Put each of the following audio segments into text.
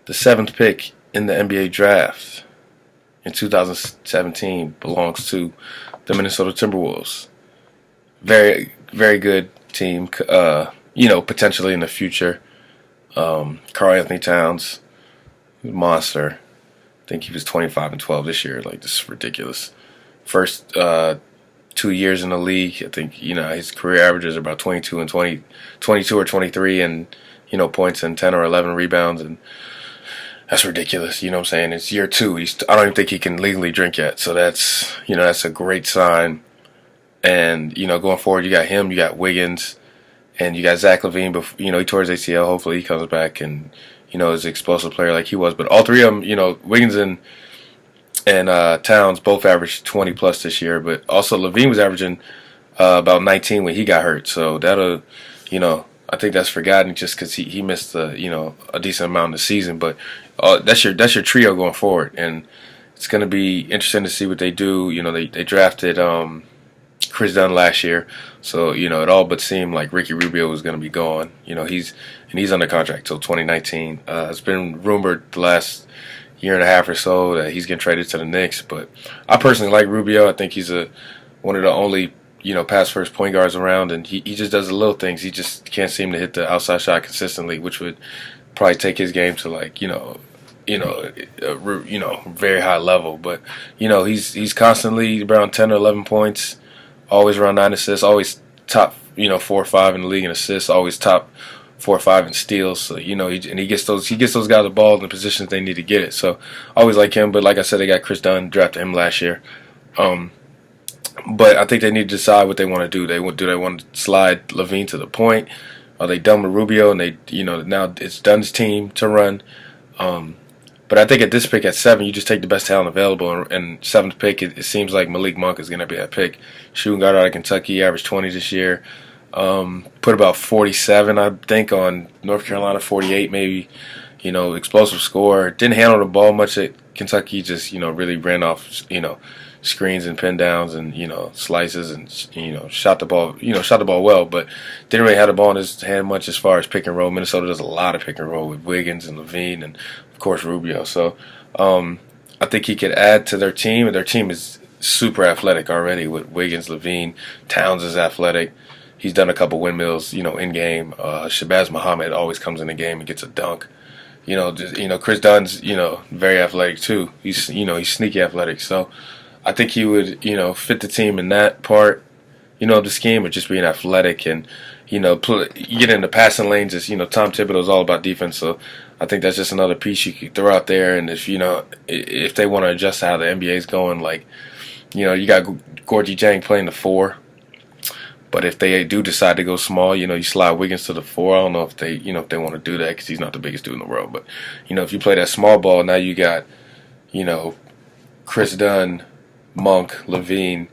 The seventh pick in the NBA draft in 2017 belongs to the Minnesota Timberwolves. Very, very good team. Potentially in the future. Karl Anthony Towns, monster. I think he was 25-12 this year. Like, this is ridiculous. First 2 years in the league, I think his career averages are about 22 and 20, 22 or 23, and points and 10 or 11 rebounds, and that's ridiculous. You know what I'm saying? It's year two. I don't even think he can legally drink yet. So that's a great sign. And going forward, you got him, you got Wiggins, and you got Zach LaVine. But he tore his ACL. Hopefully, he comes back and is an explosive player like he was. But all three of them, Wiggins and Towns both averaged 20 plus this year. But also LaVine was averaging about 19 when he got hurt. So that'll, I think that's forgotten just because he missed a decent amount of the season. But that's your trio going forward, and it's going to be interesting to see what they do. They drafted Chris Dunn last year, so it all but seemed like Ricky Rubio was going to be gone. He's under contract till 2019. It's been rumored the last year and a half or so that he's getting traded to the Knicks, but I personally like Rubio. I think he's one of the only pass first point guards around, and he just does the little things. He just can't seem to hit the outside shot consistently, which would probably take his game to very high level. But he's constantly around 10 or 11 points, always around 9 assists, always top 4 or 5 in the league in assists, always top 4 or 5 in steals. So he gets those guys the ball in the positions they need to get it. So I always like him. But like I said, they got Chris Dunn, drafted him last year. But I think they need to decide what they want to do. Do they want to slide LaVine to the point? Are they done with Rubio and they now it's Dunn's team to run? But I think at this pick at 7, you just take the best talent available. And 7th pick, it seems like Malik Monk is going to be that pick. Shooting guard out of Kentucky, averaged 20 this year. Put about 47, I think, on North Carolina, 48 maybe. Explosive score. Didn't handle the ball much at Kentucky. Just really ran off screens and pin downs and slices and shot the ball well, but didn't really have the ball in his hand much as far as pick and roll. Minnesota does a lot of pick and roll with Wiggins and LaVine and of course Rubio. So I think he could add to their team, and their team is super athletic already with Wiggins, LaVine. Towns is athletic. He's done a couple windmills, in game. Shabazz Muhammad always comes in the game and gets a dunk. Chris Dunn's very athletic too. He's sneaky athletic. So I think he would, fit the team in that part, of the scheme of just being athletic and, get in the passing lanes. As Tom Thibodeau is all about defense, so I think that's just another piece you could throw out there. And if they want to adjust to how the NBA is going, like, you got Gorgie Jang playing the 4, but if they do decide to go small, you slide Wiggins to the 4. I don't know if they want to do that because he's not the biggest dude in the world. But if you play that small ball, now you got, Chris Dunn, Monk, LaVine,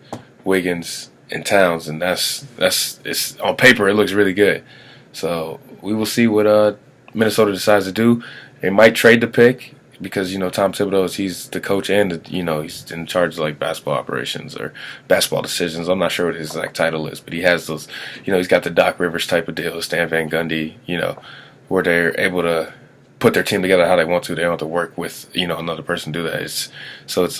Wiggins, and Towns, and it's on paper it looks really good. So we will see what Minnesota decides to do. They might trade the pick because Tom Thibodeau he's the coach and he's in charge of like basketball operations or basketball decisions. I'm not sure what his exact title is, but he has those. He's got the Doc Rivers type of deal, Stan Van Gundy. Where they're able to put their team together how they want to. They don't have to work with another person to do that. It's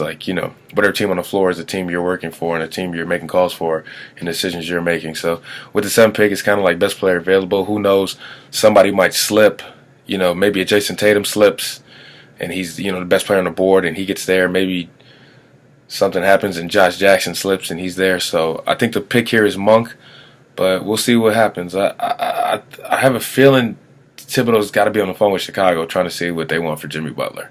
like whatever team on the floor is the team you're working for and the team you're making calls for and decisions you're making. So with the 7th pick, it's kind of like best player available. Who knows? Somebody might slip. Maybe a Jason Tatum slips and he's the best player on the board and he gets there. Maybe something happens and Josh Jackson slips and he's there. So I think the pick here is Monk, but we'll see what happens. I have a feeling Thibodeau's got to be on the phone with Chicago trying to see what they want for Jimmy Butler.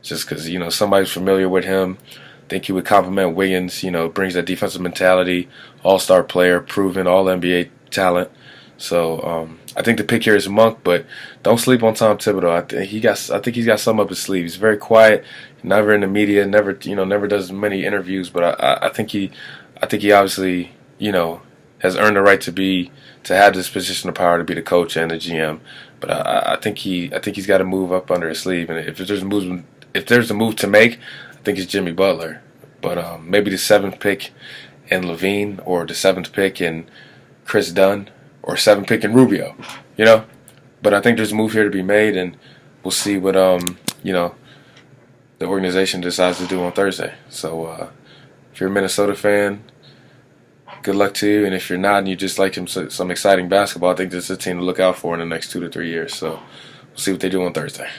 Just because, somebody's familiar with him. I think he would complement Wiggins, brings that defensive mentality, all-star player, proven all-NBA talent. So I think the pick here is Monk, but don't sleep on Tom Thibodeau. I think he's got some up his sleeve. He's very quiet, never in the media, never does many interviews, but I think he obviously, has earned the right to have this position of power to be the coach and the GM. But I think he's got to move up under his sleeve. And if there's a move to make, I think it's Jimmy Butler. But maybe the 7th pick in LaVine or the 7th pick in Chris Dunn or 7th pick in Rubio. But I think there's a move here to be made, and we'll see what the organization decides to do on Thursday. So if you're a Minnesota fan, good luck to you. And if you're not and you just like some exciting basketball, I think this is a team to look out for in the next 2 to 3 years. So we'll see what they do on Thursday.